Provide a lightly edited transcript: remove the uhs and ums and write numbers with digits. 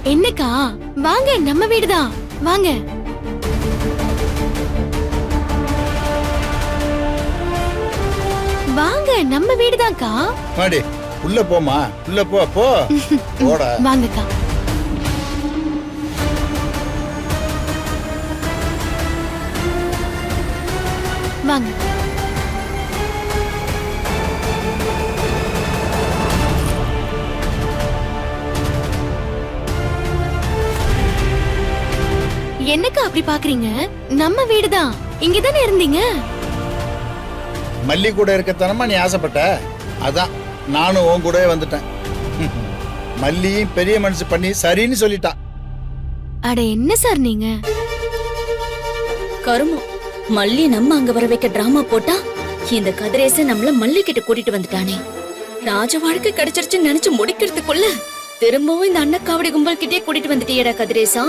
என்னக்கா வாங்க, நம்ம வீடுதான், வாங்க. வாங்க, நம்ம வீடுதான்க்கா. மாடி உள்ள போமா, உள்ள போ போ போடா. வாங்கக்கா. வாங்க. என்னக்கா அப்படி பாக்குறீங்க? நம்ம வீடுதான், இங்கதானே இருந்தீங்க. மல்லி கூட இருக்கத்தனமா நீ ஆசைப்பட்ட, அதான் நானும் உன் கூடவே வந்துட்டேன். மல்லியும் பெரிய மனசு பண்ணி சரின்னு சொல்லிட்டா. அட என்ன சார் நீங்க? கருமம், மல்லி நம்ம அங்க வர வைக்க டிராமா போட்டா இந்த கதிரேச நம்மள மல்லி கிட்ட கூட்டிட்டு வந்துட்டானே. ராஜ வாழ்க்கை கிடைச்சிருச்சுன்னு நினைச்சு முடிக்கிறதுக்குள்ள திரும்பவும் இந்த அன்னக்காவடி கும்பல் கிட்டே கூட்டிட்டு வந்துட்டியடா கதிரேசா.